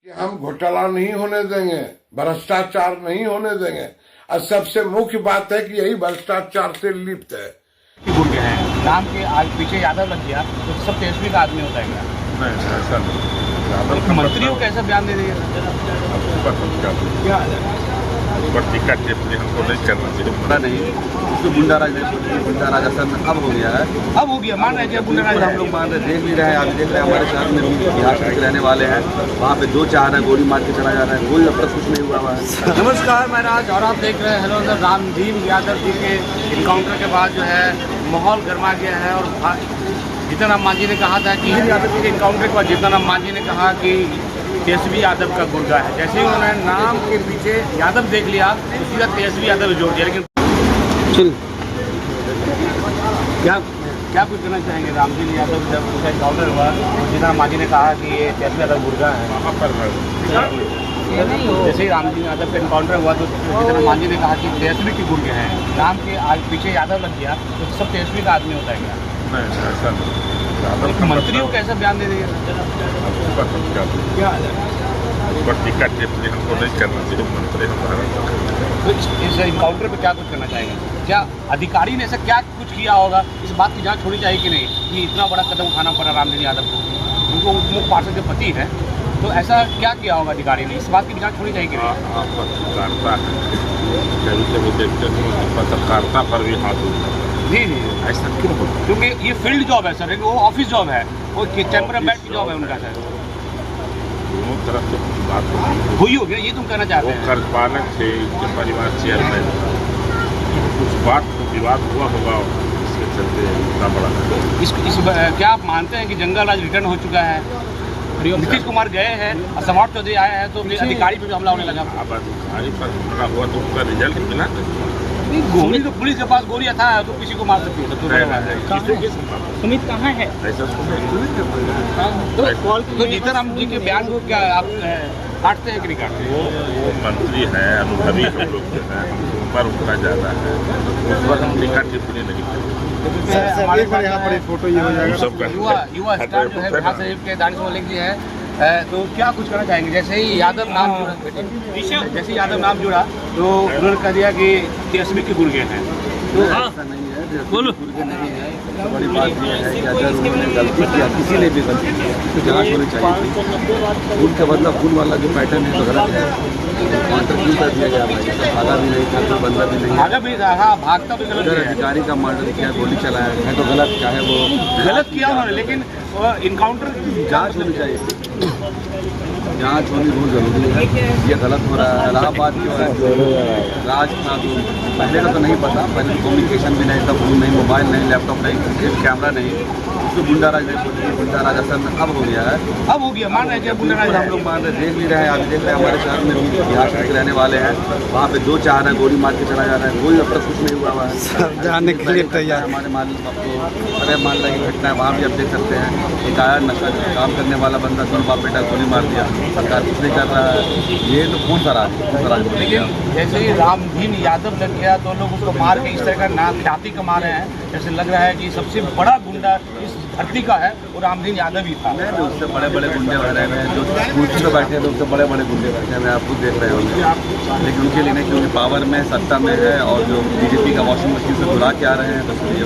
कि हम घोटाला नहीं होने देंगे, भ्रष्टाचार नहीं होने देंगे। और सबसे मुख्य बात है कि यही भ्रष्टाचार से लिप्त है। गुंडे हैं, नाम के आज पीछे यादव लग गया तो सब तेजस्वी का आदमी होता है क्या? नहीं, ऐसा नहीं। मुख्यमंत्रियों कैसे बयान दे दिए? क्या टिकट टिप्पणी हमको नहीं करना चाहिए। पता नहीं उसको गुंडाराज असल में अब हो गया है। अब हो गया, मान रहे हैं गुंडाराज। हम लोग मान रहे, देख भी रहे हैं, अभी देख रहे हैं हमारे शहर में बिहार के रहने वाले हैं, वहाँ पे दो चार है, गोली मार के चला जा रहा है, कोई अब तक कुछ नहीं हुआ है। नमस्कार, मैं राज और आप देख रहे हैं हेलो सर। रामदीन यादव जी के इनकाउंटर के बाद जो है माहौल गर्मा गया है। और जीतन राम मांझी ने कहा था कि यादव जी के इनकाउंटर के बाद जीतन राम मांझी ने कहा कि तेजस्वी यादव का गुर्गा है। जैसे ही उन्होंने नाम के पीछे यादव देख लिया तो सीधा तेजस्वी यादव जोड़ दिया। लेकिन क्या कुछ कहना चाहेंगे? रामदीन यादव जब उनका इनकाउंटर हुआ तो जीतन राम मांझी ने कहा कि ये तेजस्वी यादव गुर्गा है। जैसे ही रामदीन यादव का इनकाउंटर हुआ तो जीतन राम मांझी ने कहा कि तेजस्वी के गुर्गे हैं, नाम के आज पीछे यादव लग गया तो सब तेजस्वी का आदमी होता है क्या? नहीं, ऐसा नहीं। मुख्यमंत्रियों कैसे बयान दे दिए? क्या टिकट टिप्पणी हमको नहीं करना चाहिए। मंत्री हमारा तो इस इनकाउंटर पे क्या कुछ करना चाहेंगे? क्या अधिकारी ने ऐसा क्या कुछ किया होगा? इस बात की जांच होनी चाहिए कि नहीं कि इतना बड़ा कदम उठाना पड़ा रामदीन यादव को? उनको उप मुख्य पार्षद के पति हैं, तो ऐसा क्या किया होगा अधिकारी ने? इस बात की जांच होनी चाहिए कि नहीं? आप पत्रकारिता है, कभी देखते हैं पत्रकारिता पर भी हाथ उठता है। जी जी, ऐसा क्यों होता है? क्योंकि ये फील्ड जॉब है सर, वो ऑफिस जॉब है, वो चैम्बर में बैठ की जॉब है उनका सर। दोनों तरफ से बात हुई हो गया, ये तुम कहना चाहते वो हैं? कर्जपालक थे, उनके परिवार चेयरमैन, कुछ बात को विवाद हुआ होगा, इसके चलते इतना बड़ा क्या आप मानते हैं कि जंगल राज रिटर्न हो चुका है? नीतीश कुमार गए हैं और सम्राट चौधरी आए हैं तो अधिकारी पर भी हमला होने लगा। अब अधिकारी पर हमला हुआ तो उसका रिजल्ट मिला। गोली तो पुलिस के पास गोली था तो किसी को मार सकती है। सुमित कहाँ है? ऐसा तो जीतन राम जी के बयान को क्या आप काटते हैं कि नहीं काटते? वो मंत्री है, अनुभवी हम लोग जो है, हमसे ऊपर उठना ज़्यादा है, उस पर हम टिकट टिप्पणी नहीं करते। हमारे पास यहाँ पर फोटो ये हो जाएगा। युवा स्टार जो है बिहार शरीफ के दानिश मलिक जी है, तो क्या कुछ कहना चाहेंगे? जैसे ही यादव नाम जुड़ा, जैसे यादव नाम जुड़ा तो उन्होंने कह दिया कि तेजस्वी के गुर्गे हैं। तो ऐसा नहीं है, गुर्गे नहीं है। बड़ी बात यह है कि अगर उन्होंने गलती किया, किसी ने भी गलती की तो जांच होनी चाहिए थी। खून का बदला खून वाला जो पैटर्न है तो गलत है। काउंटर क्यों कर दिया गया भाई? भागा भी नहीं था, कोई बंदा भी नहीं, भागा भी था, हाँ भागता भी गलत अगर है। अधिकारी का मर्डर किया, गोली चलाया है तो गलत, चाहे वो गलत किया उन्होंने, लेकिन इनकाउंटर जांच होनी चाहिए। जांच होनी बहुत ज़रूरी है। ये गलत हो रहा है। इलाहाबाद जो है राज था, तो पहले का तो नहीं पता, पहले कम्युनिकेशन भी नहीं था, फोन नहीं, मोबाइल नहीं, लैपटॉप नहीं, कैमरा नहीं, उसको गुंडाराज असल में अब हो गया है। अब हो गया, मान रहे हैं गुंडाराज। हम लोग मान रहे, देख भी रहे हैं, अभी देख रहे हैं हमारे शहर में बिहार के रहने वाले हैं, वहाँ पे दो चार है, गोली मार के चला जा रहा है, कोई अब तक कुछ नहीं हुआ है। जाने के लिए तैयार हमारे मालिक आपको अरे मान रहे घटना है, वहाँ भी आप देख सकते हैं। एक आया नशा काम करने वाला बंदा, दोनों बाप बेटा गोली मार दिया, सरकार कुछ नहीं कर रहा है। ये तो कौन सा राज? लेकिन जैसे ही रामदीन यादव लग गया तो लोग उसको मार के इस तरह का नाम ख्याति कमा रहे हैं, जैसे लग रहा है कि सबसे बड़ा गुंडा इस धरती का है वो रामदीन यादव ही था। नहीं, उससे बड़े बड़े गुंडे बैठे हुए हैं, जो कुर्सी पर बैठे हैं, उससे बड़े बड़े गुंडे बैठे हैं, आप खुद देख रहे होंगे। लेकिन उनके लिए नहीं, क्योंकि पावर में, सत्ता में है, और जो बीजेपी का वॉशिंग मशीन से बुला के आ रहे हैं, तो ये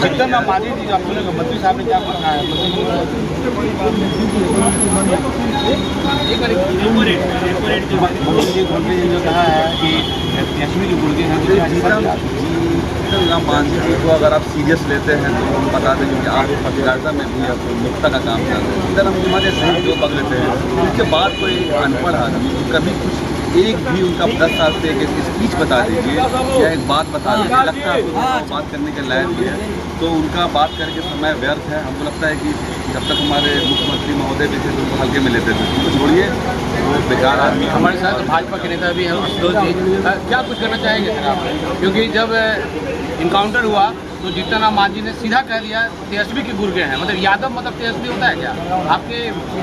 जीतन राम मांझी जी, आपने मंत्री साहब ने क्या कहा है? मंत्री जी जो कहा है कि तेजस्वी के गुर्गे हैं। जीतन राम मांझी जी को अगर आप सीरियस लेते हैं तो हम बता दें कि आप पत्रकारिता में भी आप मुक्ता का काम कर रहे हैं। जीतन राम हमारे सही जो पग लेते हैं, उसके बाद कोई अनपढ़ आदमी कभी कुछ एक भी उनका 10 साल से एक स्पीच बता दीजिए या एक बात बता दीजिए, लगता है आपको बात करने के लायक भी है, तो उनका बात करके समय व्यर्थ है। हमको लगता है कि जब तक हमारे मुख्यमंत्री महोदय भी थे तो उनको हल्के में लेते थे, उनको छोड़िए, वो बेकार आदमी। हमारे साथ भाजपा के नेता भी हैं, क्या कुछ करना चाहेंगे सर आप? क्योंकि जब इनकाउंटर हुआ तो जीतन राम मांझी ने सीधा कह दिया तेजस्वी के गुर्गे हैं। मतलब यादव मतलब तेजस्वी होता है क्या? आपके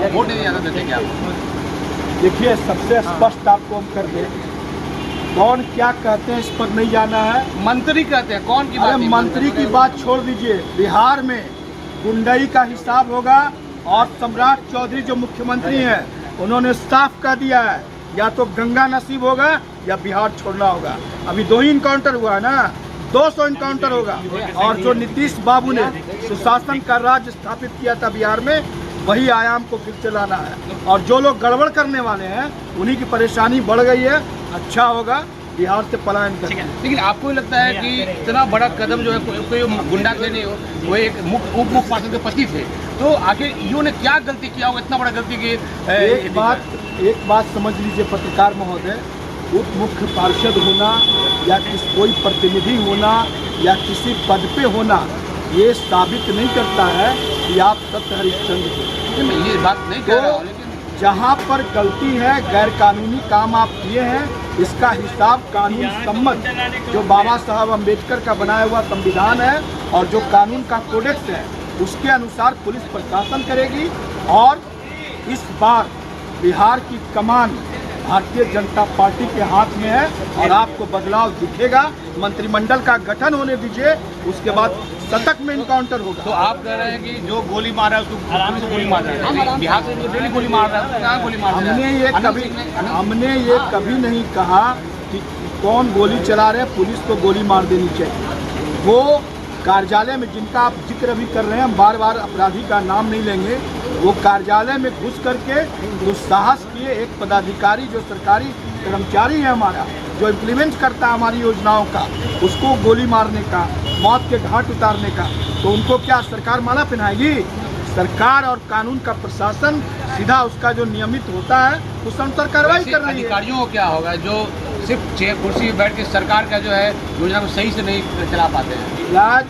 वोट नहीं यादव देते क्या? देखिए, सबसे स्पष्ट आपको हम कर दें, कौन क्या कहते हैं इस पर नहीं जाना है। मंत्री कहते हैं, कौन की बात? मंत्री की बात छोड़ दीजिए, बिहार में गुंडई का हिसाब होगा और सम्राट चौधरी जो मुख्यमंत्री हैं उन्होंने साफ कह दिया है, या तो गंगा नसीब होगा या बिहार छोड़ना होगा। अभी 2 ही इनकाउंटर हुआ है ना, 200 इनकाउंटर होगा। और जो नीतीश बाबू ने सुशासन का राज स्थापित किया था बिहार में, वही आयाम को फिर चलाना है। और जो लोग गड़बड़ करने वाले हैं उन्हीं की परेशानी बढ़ गई है। अच्छा होगा बिहार से पलायन कर। लेकिन आपको लगता है कि इतना बड़ा कदम जो है कोई गुंडा से नहीं हो, वो एक उप मुख्य पार्षद के पति थे, तो आखिर ईओ ने क्या गलती किया होगा, इतना बड़ा गलती की? एक बात समझ लीजिए पत्रकार महोदय, उप मुख्य पार्षद होना या कोई प्रतिनिधि होना या किसी पद पे होना ये साबित नहीं करता है कि आप सत्य हरिश्चंद्र हैं। मैं ये बात नहीं कह रहा हूँ, लेकिन जहाँ पर गलती है, गैर कानूनी काम आप किए हैं, इसका हिसाब कानून सम्मत जो बाबा साहब अम्बेडकर का बनाया हुआ संविधान है और जो कानून का कोडेक्स है उसके अनुसार पुलिस प्रशासन करेगी। और इस बार बिहार की कमान भारतीय जनता पार्टी के हाथ में है और आपको बदलाव दिखेगा। मंत्रिमंडल का गठन होने दीजिए, उसके बाद शतक में इनकाउंटर होगा। तो आप कह रहे हैं कि जो गोली मार रहा है उसको गोली मार रहा है, बिहार से जो डेली गोली मार रहा है कहाँ गोली मार रहा है? हमने ये कभी नहीं कहा कि कौन गोली चला रहे हैं, पुलिस को गोली मार देनी चाहिए। वो कार्यालय में जिनका आप जिक्र अभी कर रहे हैं, हम बार बार अपराधी का नाम नहीं लेंगे, वो कार्यालय में घुस करके जो साहस किए, एक पदाधिकारी जो सरकारी कर्मचारी है हमारा, जो इम्प्लीमेंट करता है हमारी योजनाओं का, उसको गोली मारने का, मौत के घाट उतारने का, तो उनको क्या सरकार माला पहनाएगी? सरकार और कानून का प्रशासन सीधा उसका जो नियमित होता है उस अनुसार कार्रवाई कर रही है। अधिकारियों को क्या होगा जो सिर्फ चेयर कुर्सी पर बैठ के सरकार का जो है योजना को सही से नहीं चला पाते हैं? इलाज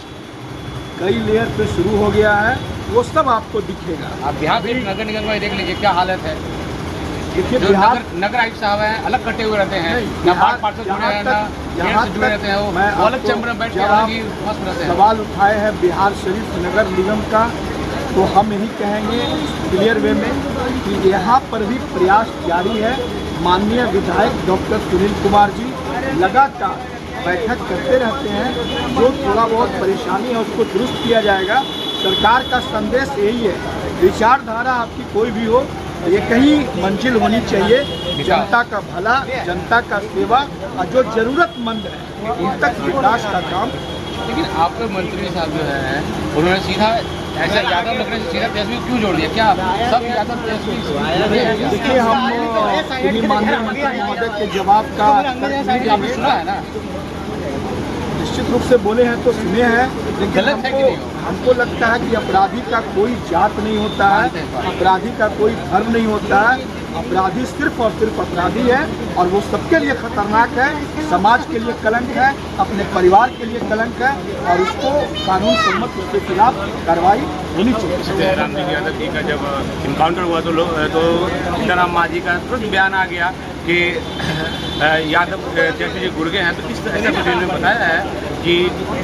कई लेयर पे शुरू हो गया है, वो सब आपको दिखेगा। आप बिहार के नगर निगम में देख लीजिए क्या हालत है। देखिए जो बिहार नगर आयुक्त साहब हैं अलग कटे हुए रहते हैं, नहीं, ना बाढ़ पार्षद जुड़े हैं, ना मेयर से जुड़े रहते हैं, वो अलग चैम्बर में बैठ के अलग ही मस्त रहते हैं। सवाल उठाए हैं बिहार शरीफ नगर निगम का, तो हम यही कहेंगे क्लियर वे में कि यहाँ पर भी प्रयास जारी है। माननीय विधायक डॉक्टर सुनील कुमार जी लगातार बैठक करते रहते हैं, जो थोड़ा बहुत परेशानी है उसको दुरुस्त किया जाएगा। सरकार का संदेश यही है, विचारधारा आपकी कोई भी हो, ये कहीं मंजिल होनी चाहिए, जनता का भला, जनता का सेवा और जो जरूरतमंद है उन तक विकास का काम। लेकिन आपके मंत्री साहब जो है उन्होंने सीधा ऐसा यादव नगर से सीधा तेजस्वी क्यों जोड़ दिया? क्या सब यादव तेजस्वी? देखिए हम माननीय मंत्री महोदय के जवाब का सुना है ना, निश्चित रूप से बोले हैं तो सुने हैं, लेकिन गलत है कि नहीं? हमको लगता है कि अपराधी का कोई जात नहीं होता है, अपराधी का कोई धर्म नहीं होता है। अपराधी सिर्फ और सिर्फ अपराधी है और वो सबके लिए खतरनाक है, समाज के लिए कलंक है, अपने परिवार के लिए कलंक है और उसको कानून सम्मत उसके खिलाफ कार्रवाई होनी चाहिए। रामजी यादव जी का जब इनकाउंटर हुआ तो सीताराम मांझी का तुरंत बयान आ गया कि यादव जैसे जो गुर्गे हैं, तो इस तरह से पटेल ने बताया है कि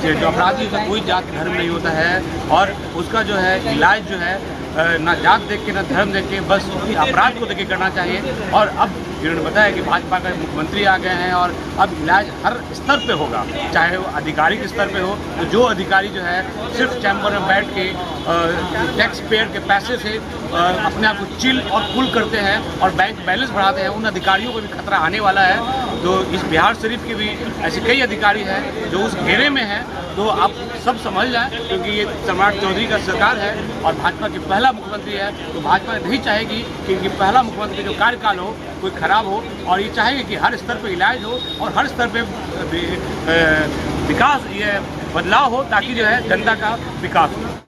जो अपराधी का कोई जात धर्म नहीं होता है और उसका जो है इलाज जो है ना जात देख के ना धर्म देख के, बस अपराध को देख के करना चाहिए। और अब इन्होंने बताया कि भाजपा का मुख्यमंत्री आ गए हैं और अब इलाज हर स्तर पे होगा, चाहे वो आधिकारिक स्तर पे हो, तो जो अधिकारी जो है सिर्फ चैम्बर में बैठ के टैक्स पेयर के पैसे से अपने आप को चिल और कूल करते हैं और बैंक बैलेंस बढ़ाते हैं, उन अधिकारियों को भी खतरा आने वाला है। तो इस बिहार शरीफ के भी ऐसे कई अधिकारी हैं जो उस घेरे में हैं, तो आप सब समझ जाएं, क्योंकि ये सम्राट चौधरी का सरकार है और भाजपा की पहला मुख्यमंत्री है, तो भाजपा नहीं चाहेगी कि इनकी पहला मुख्यमंत्री जो कार्यकाल हो कोई खराब हो, और ये चाहेगी कि हर स्तर पे इलाज हो और हर स्तर पे विकास, ये बदलाव हो, ताकि जो है जनता का विकास हो।